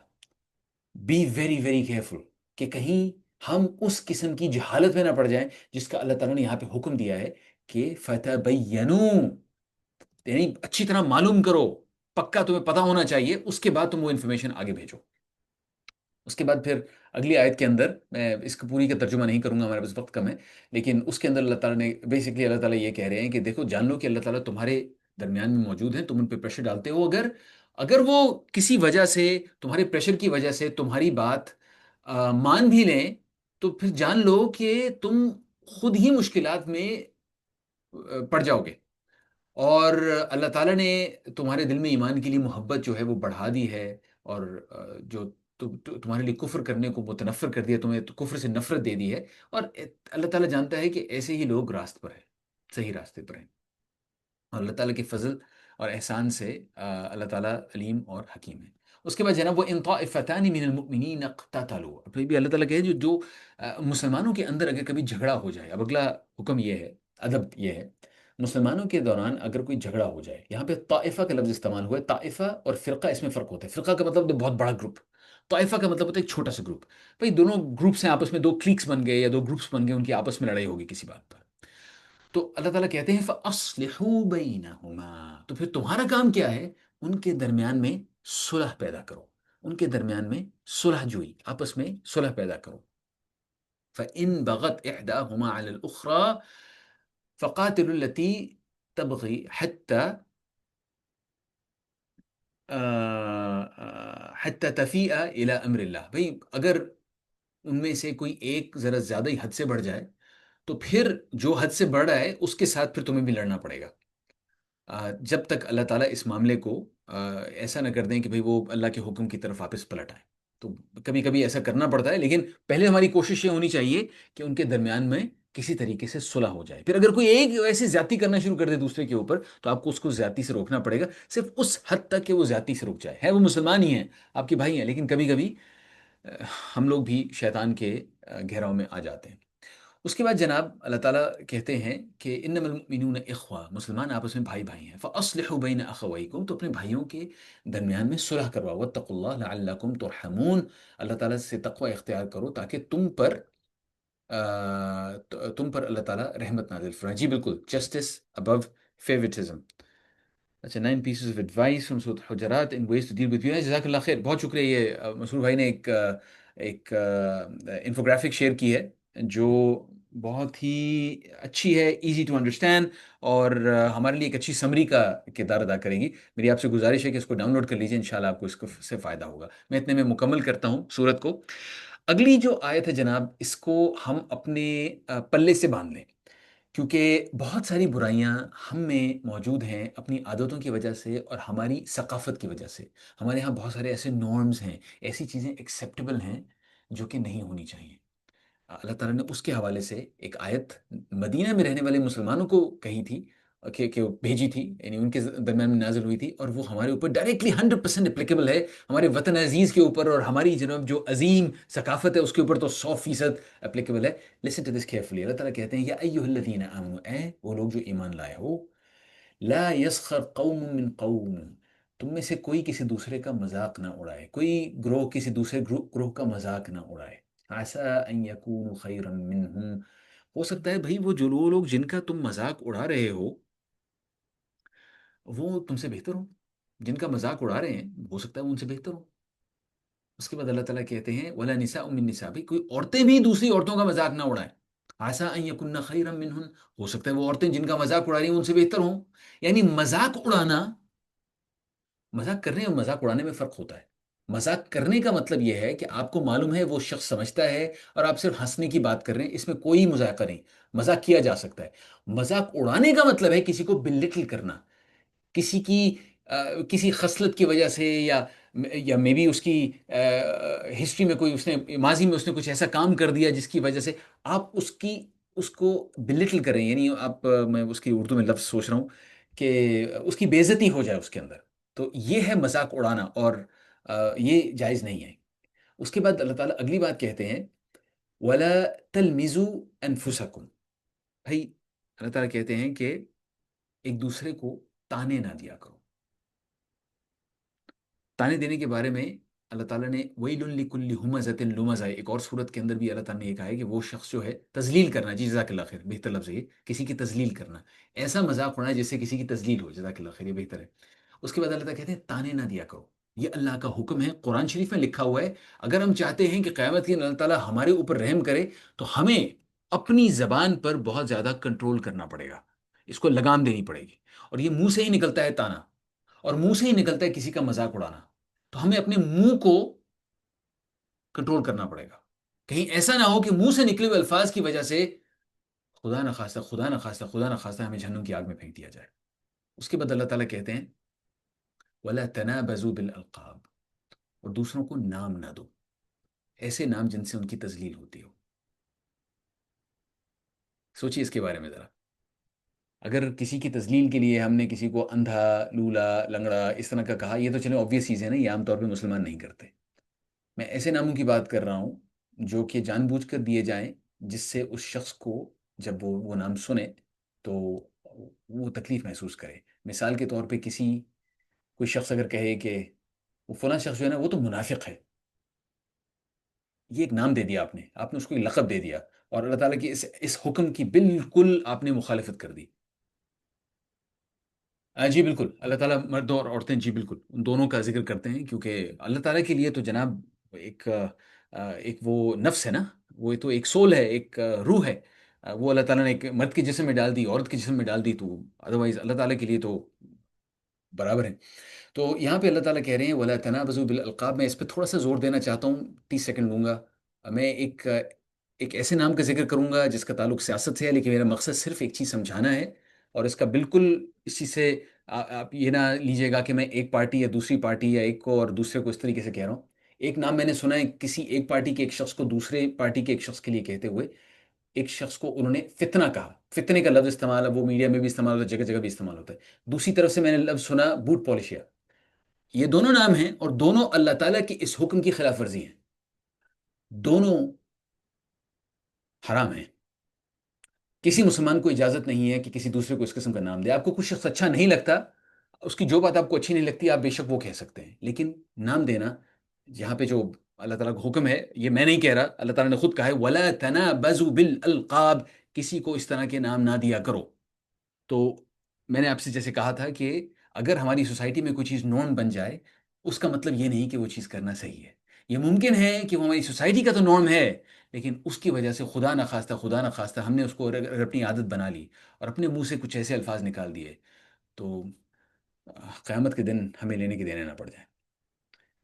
بی ویری ویری کیئرفل کہ کہیں ہم اس قسم کی جہالت میں نہ پڑ جائیں جس کا اللہ تعالیٰ نے یہاں پہ حکم دیا ہے کہ فتبینوا، یعنی اچھی طرح معلوم کرو، پکا تمہیں پتا ہونا چاہیے، اس کے بعد تم وہ انفارمیشن آگے بھیجو. اس کے بعد پھر اگلی آیت کے اندر میں اس کو پوری کا ترجمہ نہیں کروں گا، ہمارے پاس وقت کم ہے، لیکن اس کے اندر اللہ تعالیٰ نے بیسکلی اللہ تعالیٰ یہ کہہ رہے ہیں کہ دیکھو جان لو کہ اللہ تعالیٰ تمہارے درمیان میں موجود ہیں، تم ان پہ پریشر ڈالتے ہو. اگر وہ کسی وجہ سے، تمہارے پریشر کی وجہ سے تمہاری بات مان بھی لیں تو پھر جان لو کہ تم خود ہی مشکلات میں پڑ جاؤ گے. اور اللہ تعالیٰ نے تمہارے دل میں ایمان کے لیے محبت جو ہے وہ بڑھا دی ہے، اور جو تمہارے لیے کفر کرنے کو متنفر کر دیا، تمہیں کفر سے نفرت دے دی ہے. اور اللہ تعالیٰ جانتا ہے کہ ایسے ہی لوگ راست پر ہیں، صحیح راستے پر ہیں. اور اللہ تعالیٰ کے فضل اور احسان سے اللہ تعالیٰ علیم اور حکیم ہے. اس کے بعد جناب وہ ان طائفتان من المؤمنین اقتتلوا، پھر بھی اللہ تعالیٰ کہے جو مسلمانوں کے اندر اگر کبھی جھگڑا ہو جائے. اب اگلا حکم یہ ہے، ادب یہ ہے، مسلمانوں کے دوران اگر کوئی جھگڑا ہو جائے. یہاں پہ طائفہ کا لفظ استعمال ہوا ہے. طائفہ اور فرقہ اس میں فرق ہوتا ہے. فرقہ کا مطلب بہت بڑا گروپ، طائفہ کا مطلب ہوتا ہے ایک چھوٹا سا گروپ. بھائی دونوں گروپس ہیں آپس میں، دو کلیکس بن گئے یا دو گروپس بن گئے، ان کی آپس میں لڑائی ہوگی کسی بات پر. تو اللہ تعالیٰ کہتے ہیں فَأَصْلِحُوا بَيْنَهُمَا، تو پھر تمہارا کام کیا ہے؟ ان کے درمیان میں صلح پیدا کرو، ان کے درمیان میں صلح جوئی، آپس میں صلح پیدا کرو. فَإِن بَغَتْ إِحْدَاهُمَا عَلَى الْأُخْرَى فَقَاتِلُوا الَّتِي تَبْغِي حَتَّى تَفِيءَ إِلَى أَمْرِ اللَّهِ. بھئی اگر ان میں سے کوئی ایک ذرا زیادہ ہی حد سے بڑھ جائے تو پھر جو حد سے بڑھ رہا ہے اس کے ساتھ پھر تمہیں بھی لڑنا پڑے گا، جب تک اللہ تعالیٰ اس معاملے کو ایسا نہ کر دیں کہ بھئی وہ اللہ کے حکم کی طرف واپس پلٹ آئے. تو کبھی کبھی ایسا کرنا پڑتا ہے، لیکن پہلے ہماری کوشش یہ ہونی چاہیے کہ ان کے درمیان میں کسی طریقے سے صلح ہو جائے. پھر اگر کوئی ایک ایسی زیادتی کرنا شروع کر دے دوسرے کے اوپر تو آپ کو اس کو زیادتی سے روکنا پڑے گا، صرف اس حد تک کہ وہ زیادتی سے رک جائے. ہے وہ مسلمان ہی ہیں، آپ کے بھائی ہیں، لیکن کبھی کبھی ہم لوگ بھی شیطان کے گھیراؤ میں آ جاتے ہیں. اس کے بعد جناب اللہ تعالیٰ کہتے ہیں کہ انما المؤمنون اخوہ، مسلمان آپس میں بھائی بھائی ہیں. فاصلحوا بین اخویکم، تو اپنے بھائیوں کے درمیان میں صلح کرواؤ. واتقوا اللہ لعلکم ترحمون، اللہ تعالیٰ سے تقوی اختیار کرو تاکہ تم پر اللہ تعالیٰ رحمت نازل فرمائے. جی بالکل، جسٹس ابو فیورٹزم. اچھا 9 pieces of advice from سورۃ حجرات in ways to deal with violence. جزاک اللہ خیر، بہت شکریہ. یہ مسرور بھائی نے ایک انفوگرافک شیئر کی ہے جو بہت ہی اچھی ہے، ایزی ٹو انڈرسٹینڈ، اور ہمارے لیے ایک اچھی سمری کا کردار ادا کرے گی. میری آپ سے گزارش ہے کہ اس کو ڈاؤن لوڈ کر لیجیے، انشاءاللہ آپ کو اس سے فائدہ ہوگا. میں اتنے میں مکمل کرتا ہوں سورت کو. اگلی جو آیت ہے جناب، اس کو ہم اپنے پلے سے باندھ لیں، کیونکہ بہت ساری برائیاں ہم میں موجود ہیں اپنی عادتوں کی وجہ سے اور ہماری ثقافت کی وجہ سے. ہمارے ہاں بہت سارے ایسے نارمز ہیں، ایسی چیزیں ایکسیپٹیبل ہیں جو کہ نہیں ہونی چاہیے. اللہ تعالیٰ نے اس کے حوالے سے ایک آیت مدینہ میں رہنے والے مسلمانوں کو کہی تھی، کہ بھیجی تھی، یعنی ان کے درمیان میں نازل ہوئی تھی، اور وہ ہمارے اوپر ڈائریکٹلی 100% اپلیکیبل ہے، ہمارے وطن عزیز کے اوپر اور ہماری جناب جو عظیم ثقافت ہے اس کے اوپر تو 100% اپلیکیبل ہے. Listen to this carefully. اللہ تعالیٰ کہتے ہیں یا ایھا الذین آمنوا، اے وہ لوگ جو ایمان لائے ہو، لا یسخر قوم من قوم، تم میں سے کوئی کسی دوسرے کا مذاق نہ اڑائے، کوئی گروہ کسی دوسرے گروہ کا مذاق نہ اڑائے، عسى ان يكونوا خيرا منهم، ہو سکتا ہے بھائی وہ لوگ جن کا تم مذاق اڑا رہے ہو وہ تم سے بہتر ہو، جن کا مذاق اڑا رہے ہیں ہو سکتا ہے وہ ان سے بہتر ہو۔ اس کے بعد اللہ تعالیٰ کہتے ہیں ولا نساء من نساء، بھی کوئی عورتیں بھی دوسری عورتوں کا مذاق نہ اڑائیں، عسى ان يكن خيرا منهن، ہو سکتا ہے وہ عورتیں جن کا مذاق اڑا رہی ہیں ان سے بہتر ہوں۔ یعنی مذاق اڑانا، مذاق کرنے اور مذاق اڑانے میں فرق ہوتا ہے۔ مذاق کرنے کا مطلب یہ ہے کہ آپ کو معلوم ہے وہ شخص سمجھتا ہے اور آپ صرف ہنسنے کی بات کر رہے ہیں، اس میں کوئی مذاقہ نہیں، مذاق کیا جا سکتا ہے۔ مذاق اڑانے کا مطلب ہے کسی کو بلٹل کرنا، کسی کی کسی خصلت کی وجہ سے، یا مے بی اس کی ہسٹری میں کوئی اس نے ماضی میں اس نے کچھ ایسا کام کر دیا جس کی وجہ سے آپ اس کو بلٹل کریں، یعنی آپ میں اس کی اردو میں لفظ سوچ رہا ہوں کہ اس کی بے عزتی ہو جائے اس کے اندر، تو یہ ہے مذاق اڑانا، اور یہ جائز نہیں ہے۔ اس کے بعد اللہ تعالیٰ اگلی بات کہتے ہیں وَلَا تَلْمِزُوا أَنفُسَكُمْ، بھائی اللہ تعالیٰ کہتے ہیں کہ ایک دوسرے کو تانے نہ دیا کرو۔ تانے دینے کے بارے میں اللہ تعالیٰ نے وَيْلٌ لِكُلِّ ہُمَزَةٍ لُمَزَةٍ، ایک اور صورت کے اندر بھی اللہ تعالیٰ نے یہ کہا ہے کہ وہ شخص جو ہے تذلیل کرنا، جی جزاک اللہ خیر، بہتر لفظ ہے یہ، کسی کی تذلیل کرنا، ایسا مذاق اڑانا جس سے کسی کی تذلیل ہو، جزاک اللہ خیر، یہ بہتر ہے۔ اس کے بعد اللہ تعالیٰ کہتے ہیں تانے نہ دیا کرو، یہ اللہ کا حکم ہے، قرآن شریف میں لکھا ہوا ہے۔ اگر ہم چاہتے ہیں کہ قیامت کے دن اللہ تعالیٰ ہمارے اوپر رحم کرے تو ہمیں اپنی زبان پر بہت زیادہ کنٹرول کرنا پڑے گا، اس کو لگام دینی پڑے گی، اور یہ منہ سے ہی نکلتا ہے تانا، اور منہ سے ہی نکلتا ہے کسی کا مذاق اڑانا، تو ہمیں اپنے منہ کو کنٹرول کرنا پڑے گا، کہیں ایسا نہ ہو کہ منہ سے نکلے ہوئے الفاظ کی وجہ سے خدا نہ خواستہ، خدا نہ خواستہ، خدا نہ خواستہ ہمیں جہنم کی آگ میں پھینک دیا جائے۔ اس کے بعد اللہ تعالیٰ کہتے ہیں وَلَا تَنَابَزُوا بِالْأَلْقَابِ، اور دوسروں کو نام نہ دو، ایسے نام جن سے ان کی تذلیل ہوتی ہو۔ سوچیے اس کے بارے میں ذرا، اگر کسی کی تذلیل کے لیے ہم نے کسی کو اندھا، لولا، لنگڑا اس طرح کا کہا، یہ تو چلے obvious چیز ہے نا، یہ عام طور پہ مسلمان نہیں کرتے۔ میں ایسے ناموں کی بات کر رہا ہوں جو کہ جان بوجھ کر دیے جائیں، جس سے اس شخص کو جب وہ نام سنے تو وہ تکلیف محسوس کرے۔ مثال کے طور پہ کوئی شخص اگر کہے کہ وہ فلاں شخص جو ہے نا وہ تو منافق ہے، یہ ایک نام دے دیا آپ نے اس کو ایک لقب دے دیا، اور اللہ تعالیٰ کی اس حکم کی بالکل آپ نے مخالفت کر دی۔ جی بالکل، اللہ تعالیٰ مرد اور عورتیں، جی بالکل ان دونوں کا ذکر کرتے ہیں، کیونکہ اللہ تعالیٰ کے لیے تو جناب ایک وہ نفس ہے نا، وہ تو ایک سول ہے، ایک روح ہے، وہ اللہ تعالیٰ نے ایک مرد کے جسم میں ڈال دی، عورت کے جسم میں ڈال دی، تو ادروائز اللہ تعالیٰ کے لیے تو برابر ہے۔ تو یہاں پہ اللہ تعالیٰ کہہ رہے ہیں وَلَا تَنَابَزُوا بِالْأَلْقَابِ، میں اس پہ تھوڑا سا زور دینا چاہتا ہوں، 30 سیکنڈ لوں گا۔ میں ایک ایسے نام کا ذکر کروں گا جس کا تعلق سیاست سے ہے، لیکن میرا مقصد صرف ایک چیز سمجھانا ہے، اور اس کا بالکل اس چیز سے آپ یہ نہ لیجیے گا کہ میں ایک پارٹی یا دوسری پارٹی یا ایک کو اور دوسرے کو اس طریقے سے کہہ رہا ہوں۔ ایک نام میں نے سنا ہے کسی ایک پارٹی کے ایک شخص کو دوسرے پارٹی کے ایک شخص کے لیے کہتے ہوئے، ایک شخص کو انہوں نے فتنہ کہا، فتنے کا لفظ استعمال ہے، وہ میڈیا میں بھی استعمال ہوتا ہے، جگہ جگہ بھی استعمال ہوتا ہے۔ دوسری طرف سے میں نے لفظ سنا بوٹ پالشیا، یہ دونوں نام ہیں اور دونوں اللہ تعالیٰ کی اس حکم کی خلاف ورزی ہیں، دونوں حرام ہیں۔ کسی مسلمان کو اجازت نہیں ہے کہ کسی دوسرے کو اس قسم کا نام دے۔ آپ کو کچھ شخص اچھا نہیں لگتا، اس کی جو بات آپ کو اچھی نہیں لگتی آپ بے شک وہ کہہ سکتے ہیں، لیکن نام دینا یہاں پہ جو اللہ تعالیٰ کا حکم ہے، یہ میں نہیں کہہ رہا، اللہ تعالیٰ نے خود کہا ہے وَلَا تَنَابَزُوا بِالْأَلْقَابِ، کسی کو اس طرح کے نام نہ دیا کرو۔ تو میں نے آپ سے جیسے کہا تھا کہ اگر ہماری سوسائٹی میں کوئی چیز نارم بن جائے، اس کا مطلب یہ نہیں کہ وہ چیز کرنا صحیح ہے۔ یہ ممکن ہے کہ وہ ہماری سوسائٹی کا تو نارم ہے، لیکن اس کی وجہ سے خدا نہ خواستہ ہم نے اس کو اگر اپنی عادت بنا لی اور اپنے منہ سے کچھ ایسے الفاظ نکال دیے تو قیامت کے دن ہمیں لینے کے دینے نہ پڑ جائیں۔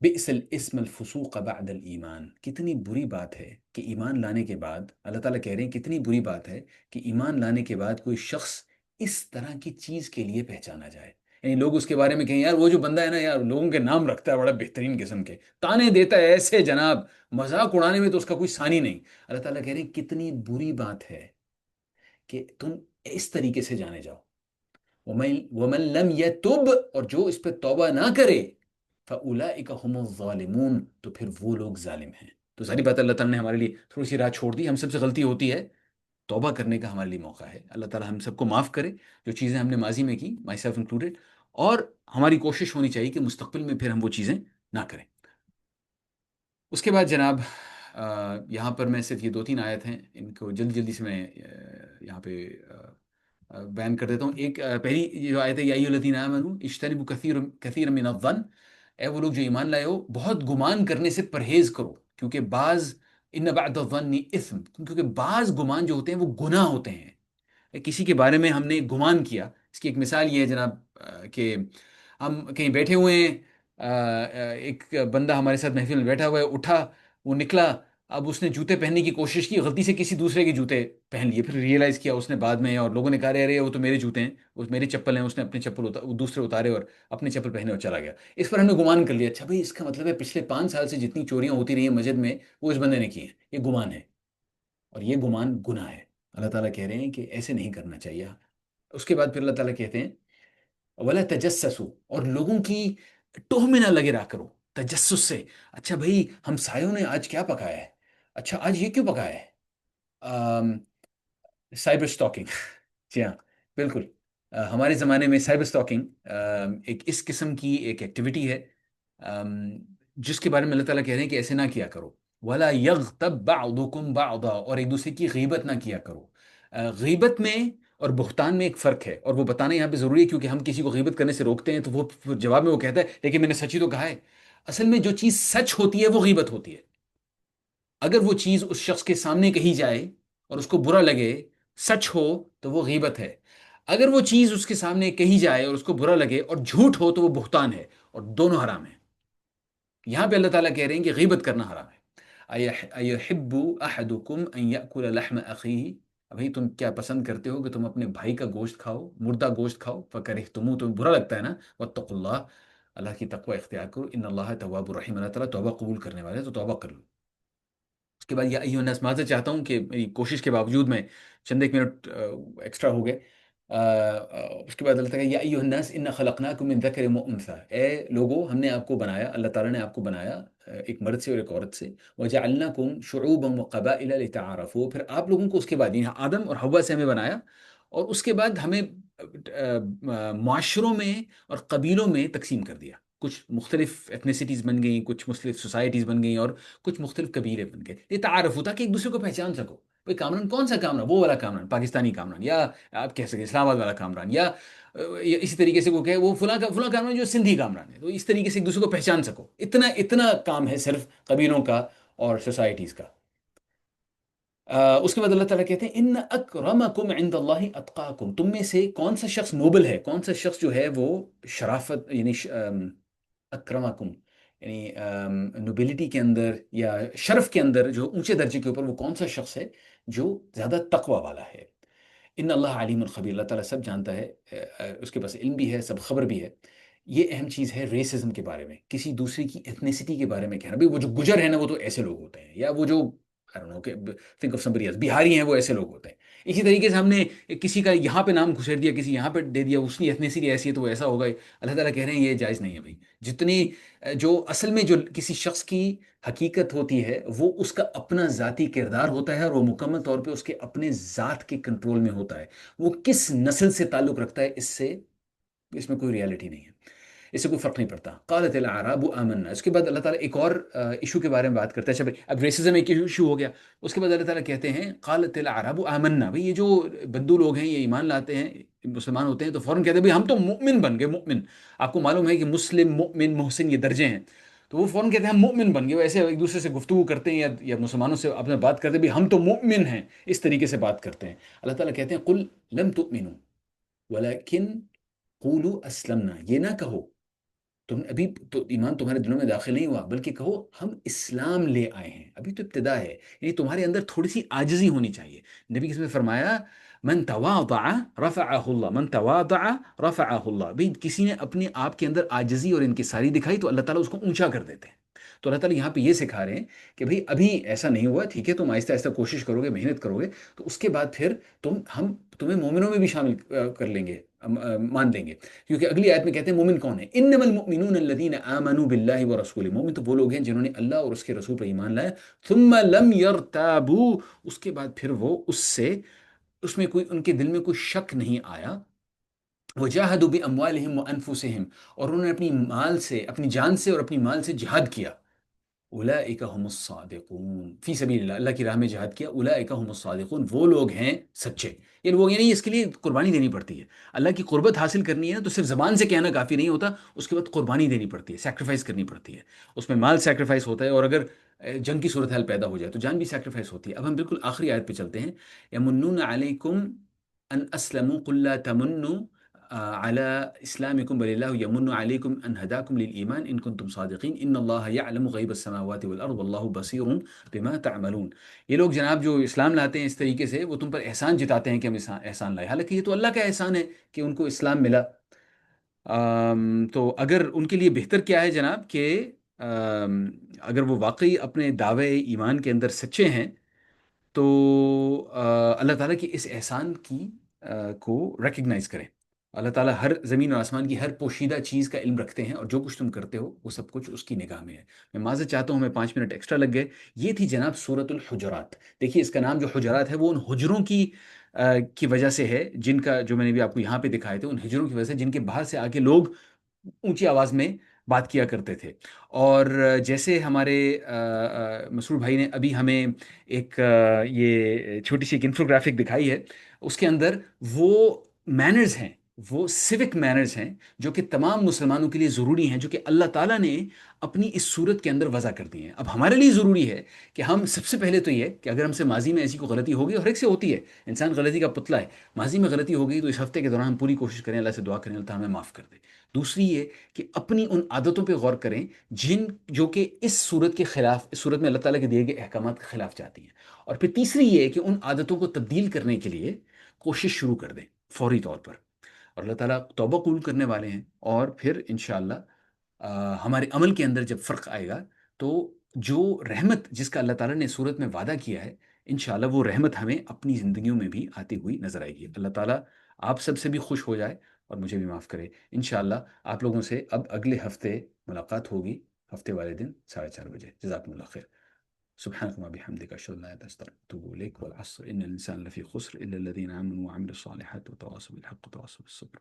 بئس الاسم الفسوق بعد الایمان، کتنی بری بات ہے کہ ایمان لانے کے بعد، اللہ تعالیٰ کہہ رہے ہیں کتنی بری بات ہے کہ ایمان لانے کے بعد کوئی شخص اس طرح کی چیز کے لیے پہچانا جائے، یعنی لوگ اس کے بارے میں کہیں یار وہ جو بندہ ہے نا یار، لوگوں کے نام رکھتا ہے بڑا بہترین قسم کے، تانے دیتا ہے ایسے جناب، مذاق اڑانے میں تو اس کا کوئی ثانی نہیں۔ اللہ تعالیٰ کہہ رہے ہیں کتنی بری بات ہے کہ تم اس طریقے سے جانے جاؤ۔ ومن لم يتب، اور جو اس پہ توبہ نہ کرے، فَأُولَئِكَ هُمُ الظَّالِمُونَ، تو پھر وہ لوگ ظالم ہیں۔ تو ظاہری بات ہے اللہ تعالیٰ نے ہمارے لیے تھوڑی سی راہ چھوڑ دی، ہم سب سے غلطی ہوتی ہے، توبہ کرنے کا ہمارے لیے موقع ہے. اللہ تعالیٰ ہم سب کو معاف کرے جو چیزیں ہم نے ماضی میں کی، مائی سیلف انکلوڈیڈ، اور ہماری کوشش ہونی چاہیے کہ مستقبل میں پھر ہم وہ چیزیں نہ کریں. اس کے بعد جناب یہاں پر میں صرف یہ 2 3 آیت ہیں، ان کو جلدی جلدی سے میں یہاں پہ بیان کر دیتا ہوں. ایک پہلی یہ جو آیت ہے، یا ایھا الذین آمنوا اجتنبوا کثیرا من الظن، اے وہ لوگ جو ایمان لائے ہو، بہت گمان کرنے سے پرہیز کرو، کیونکہ بعض ان بعد الظن اثم، کیونکہ بعض گمان جو ہوتے ہیں وہ گناہ ہوتے ہیں. کسی کے بارے میں ہم نے گمان کیا، اس کی ایک مثال یہ ہے جناب کہ ہم کہیں بیٹھے ہوئے ہیں، ایک بندہ ہمارے ساتھ محفل میں بیٹھا ہوا ہے، اٹھا، وہ نکلا، اب اس نے جوتے پہننے کی کوشش کی، غلطی سے کسی دوسرے کے جوتے پہن لیے، پھر ریئلائز کیا اس نے بعد میں، اور لوگوں نے کہا ارے وہ تو میرے جوتے ہیں، وہ میری چپل ہیں، اس نے اپنے چپل دوسرے اتارے اور اپنے چپل پہنے اور چلا گیا. اس پر ہم نے گمان کر لیا، اچھا بھائی اس کا مطلب ہے پچھلے 5 سال سے جتنی چوریاں ہوتی رہی ہیں مسجد میں وہ اس بندے نے کی ہیں، یہ گمان ہے، اور یہ گمان گناہ ہے. اللہ تعالیٰ کہہ رہے ہیں کہ ایسے نہیں کرنا چاہیے. اس کے بعد پھر اللہ تعالیٰ کہتے ہیں ولا تجسسوا، اور لوگوں کی ٹوہ میں نہ لگے رہا کرو تجسس سے. اچھا بھائی ہمسایوں نے آج کیا پکایا ہے، اچھا آج یہ کیوں پکایا ہے. سائبر اسٹاکنگ جی ہاں بالکل. ہمارے زمانے میں سائبر اسٹاکنگ ایک اس قسم کی ایک ایکٹیویٹی ہے جس کے بارے میں اللہ تعالیٰ کہہ رہے ہیں کہ ایسے نہ کیا کرو. ولا یغتب بعضکم بعضا، اور ایک دوسرے کی غیبت نہ کیا کرو. غیبت میں اور بہتان میں ایک فرق ہے، اور وہ بتانا یہاں پہ ضروری ہے کیونکہ ہم کسی کو غیبت کرنے سے روکتے ہیں تو وہ جواب میں وہ کہتا ہے لیکن میں نے سچ ہی تو کہا ہے. اصل میں جو چیز سچ ہوتی ہے وہ غیبت ہوتی ہے. اگر وہ چیز اس شخص کے سامنے کہی جائے اور اس کو برا لگے، سچ ہو تو وہ غیبت ہے. اگر وہ چیز اس کے سامنے کہی جائے اور اس کو برا لگے اور جھوٹ ہو تو وہ بہتان ہے، اور دونوں حرام ہیں. یہاں پہ اللہ تعالیٰ کہہ رہے ہیں کہ غیبت کرنا حرام ہے. ایحب احدکم ان یاکل لحم اخیہ، بھائی تم کیا پسند کرتے ہو کہ تم اپنے بھائی کا گوشت کھاؤ، مردہ گوشت کھاؤ. فکرہتموہ، تمہیں برا لگتا ہے نا. واتقوا اللہ، اللہ کی تقوی اختیار کرو. ان اللہ تواب الرحیم، اللہ تعالیٰ توبہ قبول کرنے والے ہے، تو توبہ کر لو. اس کے بعد یا ایھا الناس، معذرت چاہتا ہوں کہ میری کوشش کے باوجود میں چند ایک منٹ ایکسٹرا ہو گئے. اس کے بعد اللہ تعالیٰ یا ایھا الناس انا خلقناکم من ذکر و انثی، اے لوگو ہم نے آپ کو بنایا، اللہ تعالیٰ نے آپ کو بنایا ایک مرد سے اور ایک عورت سے. وجعلناکم شعوبا وقبائل لتعارفوا، پھر آپ لوگوں کو اس کے بعد یعنی آدم اور حوا سے ہمیں بنایا، اور اس کے بعد ہمیں معاشروں میں اور قبیلوں میں تقسیم کر دیا. کچھ مختلف ایتھنیسٹیز بن گئیں، کچھ مختلف سوسائٹیز بن گئیں، اور کچھ مختلف قبیلے بن گئے. یہ تعارف ہوتا کہ ایک دوسرے کو پہچان سکو. بھائی کامران کون سا کامران، وہ والا کامران، پاکستانی کامران، یا آپ کہہ سکیں اسلام آباد والا کامران، یا اسی طریقے سے وہ کہ وہ فلاں فلاں کامران جو سندھی کامران ہے. تو اس طریقے سے ایک دوسرے کو پہچان سکو. اتنا کام ہے صرف قبیلوں کا اور سوسائٹیز کا. اس کے بعد اللہ تعالیٰ کہتے ہیں ان اکرمکم عند اللہ اتقاکم، تم میں سے کون سا شخص نوبل ہے، کون سا شخص جو ہے وہ شرافت یعنی اکرمکم یعنی نوبلٹی کے اندر یا شرف کے اندر جو اونچے درجے کے اوپر، وہ کون سا شخص ہے جو زیادہ تقوی والا ہے. ان اللہ علیم الخبیر، اللہ تعالیٰ سب جانتا ہے، اس کے پاس علم بھی ہے، سب خبر بھی ہے. یہ اہم چیز ہے ریسزم کے بارے میں، کسی دوسرے کی ایتھنیسٹی کے بارے میں کہنا. بھائی وہ جو گجر ہے نا وہ تو ایسے لوگ ہوتے ہیں، یا وہ جو think of somebody else Bihari ہیں وہ ایسے لوگ ہوتے ہیں. اسی طریقے سے ہم نے کسی کا یہاں پہ نام گھسیٹ دیا، کسی یہاں پہ دے دیا، اس کی ایتھنیسٹی ایسی ہے تو وہ ایسا ہوگا. اللہ تعالیٰ کہہ رہے ہیں یہ جائز نہیں ہے بھائی. جتنی جو اصل میں جو کسی شخص کی حقیقت ہوتی ہے وہ اس کا اپنا ذاتی کردار ہوتا ہے، اور وہ مکمل طور پہ اس کے اپنے ذات کے کنٹرول میں ہوتا ہے. وہ کس نسل سے تعلق رکھتا ہے اس میں کوئی ریالٹی نہیں ہے، اس سے کوئی فرق نہیں پڑتا. قالت الاعراب آمنا. اس کے بعد اللہ تعالیٰ ایک اور ایشو کے بارے میں بات کرتا ہے. اچھا بھائی اب ریسزم ایک ایشو ہو گیا. اس کے بعد اللہ تعالیٰ کہتے ہیں قالت الاعراب آمنا، بھائی یہ جو بدو لوگ ہیں یہ ایمان لاتے ہیں، مسلمان ہوتے ہیں تو فوراً کہتے ہیں بھائی ہم تو مؤمن بن گئے. مؤمن، آپ کو معلوم ہے کہ مسلم، مؤمن، محسن یہ درجے ہیں. تو وہ فوراً کہتے ہیں ہم مؤمن بن گئے. وہ ایسے ایک دوسرے سے گفتگو کرتے ہیں یا مسلمانوں سے اپنے بات کرتے ہیں بھائی ہم تو مؤمن ہیں، اس طریقے سے بات کرتے ہیں. اللہ تعالیٰ کہتے ہیں قل لم تؤمنوا ولكن قولوا اسلمنا، یہ نہ کہو تم ابھی تو ایمان تمہارے دلوں میں داخل نہیں ہوا، بلکہ کہو ہم اسلام لے آئے ہیں، ابھی تو ابتدا ہے. یعنی تمہارے اندر تھوڑی سی عاجزی ہونی چاہیے. نبی کے فرمایا من تواضع رفعہ اللہ، من تواضع رفعہ اللہ. بھئی کسی نے اپنے آپ کے اندر عاجزی اور انکساری دکھائی تو اللہ تعالیٰ اس کو اونچا کر دیتے ہیں. تو اللہ تعالیٰ یہاں پہ یہ سکھا رہے ہیں کہ بھئی ابھی ایسا نہیں ہوا، ٹھیک ہے، تم آہستہ آہستہ کوشش کرو گے، محنت کرو گے، تو اس کے بعد پھر ہم تمہیں مومنوں میں بھی شامل کر لیں گے. مان لیں گے، کیونکہ اگلی آیت میں کہتے ہیں مومن کون ہے، انما المؤمنون الذین آمنوا باللہ ورسولہ، مومن تو وہ لوگ ہیں جنہوں نے اللہ اور اس کے رسول پر ایمان لایا، ثم لم یرتابوا، اس کے بعد پھر وہ اس میں کوئی ان کے دل میں کوئی شک نہیں آیا، وجاہدوا باموالہم وانفسہم، اور انہوں نے اپنی مال سے، اپنی جان سے اور اپنی مال سے جہاد کیا، اولئک هم الصادقون، فی سبیل اللہ، اللہ کی راہ میں جہاد کیا، اولئک هم الصادقون، وہ لوگ ہیں سچے، یعنی وہ، یعنی اس کے لیے قربانی دینی پڑتی ہے، اللہ کی قربت حاصل کرنی ہے نا، تو صرف زبان سے کہنا کافی نہیں ہوتا، اس کے بعد قربانی دینی پڑتی ہے، سیکریفائس کرنی پڑتی ہے، اس میں مال سیکریفائس ہوتا ہے، اور اگر جنگ کی صورتحال پیدا ہو جائے تو جان بھی سیکریفائس ہوتی ہے۔ اب ہم بالکل آخری آیت پہ چلتے ہیں، یمنون علیکم ان اسلموا قل لا تمنوا على اسلامكم بل الله يمن عليكم ان هداكم للايمان ان كنتم صادقين ان الله يعلم غيب السماوات والارض والله بصير بما تعملون، یہ لوگ جناب جو اسلام لاتے ہیں اس طریقے سے، وہ تم پر احسان جتاتے ہیں کہ ہم احسان لائے، حالانکہ یہ تو اللہ کا احسان ہے کہ ان کو اسلام ملا۔ تو اگر ان کے لیے بہتر کیا ہے جناب کہ اگر وہ واقعی اپنے دعوے ایمان کے اندر سچے ہیں تو اللہ تعالیٰ کی اس احسان کی کو ریکگنائز کریں، اللہ تعالیٰ ہر زمین اور آسمان کی ہر پوشیدہ چیز کا علم رکھتے ہیں، اور جو کچھ تم کرتے ہو وہ سب کچھ اس کی نگاہ میں ہے۔ میں معذرت چاہتا ہوں، ہمیں 5 منٹ ایکسٹرا لگ گئے۔ یہ تھی جناب سورۃ الحجرات۔ دیکھیے اس کا نام جو حجرات ہے وہ ان حجروں کی وجہ سے ہے، جن کا جو میں نے بھی آپ کو یہاں پہ دکھائے تھے، ان ہجروں کی وجہ سے جن کے باہر سے آ کے لوگ اونچی آواز میں بات کیا کرتے تھے، اور جیسے ہمارے مسرور بھائی نے ابھی ہمیں ایک یہ چھوٹی سی ایک انفوگرافک دکھائی ہے، اس کے اندر وہ مینرز ہیں، وہ سیوک مینرز ہیں جو کہ تمام مسلمانوں کے لیے ضروری ہیں، جو کہ اللہ تعالیٰ نے اپنی اس صورت کے اندر وضع کر دی ہیں۔ اب ہمارے لیے ضروری ہے کہ ہم سب سے پہلے تو یہ کہ اگر ہم سے ماضی میں ایسی کوئی غلطی ہوگی، اور ہر ایک سے ہوتی ہے، انسان غلطی کا پتلا ہے، ماضی میں غلطی ہو گئی تو اس ہفتے کے دوران ہم پوری کوشش کریں، اللہ سے دعا کریں اللہ تعالیٰ ہمیں معاف کر دے۔ دوسری یہ کہ اپنی ان عادتوں پہ غور کریں جو کہ اس صورت کے خلاف، اس صورت میں اللہ تعالیٰ کے دیے گئے احکامات کے خلاف جاتی ہیں، اور پھر تیسری یہ کہ ان عادتوں کو تبدیل کرنے کے لیے کوشش شروع کر دیں فوری طور پر، اور اللہ تعالیٰ توبہ قبول کرنے والے ہیں، اور پھر انشاءاللہ ہمارے عمل کے اندر جب فرق آئے گا تو جو رحمت جس کا اللہ تعالیٰ نے صورت میں وعدہ کیا ہے، انشاءاللہ وہ رحمت ہمیں اپنی زندگیوں میں بھی آتی ہوئی نظر آئے گی۔ اللہ تعالیٰ آپ سب سے بھی خوش ہو جائے اور مجھے بھی معاف کرے۔ انشاءاللہ آپ لوگوں سے اب اگلے ہفتے ملاقات ہوگی، ہفتے والے دن 4:30 بجے۔ جزاکم اللہ خیر۔ سبحانك اللهم وبحمدك اشهد ان لا اله الا انت استغفرك واتوب اليك، والعصر ان الانسان لفي خسر الا الذين امنوا وعملوا الصالحات وتواصوا بالحق وتواصوا بالصبر۔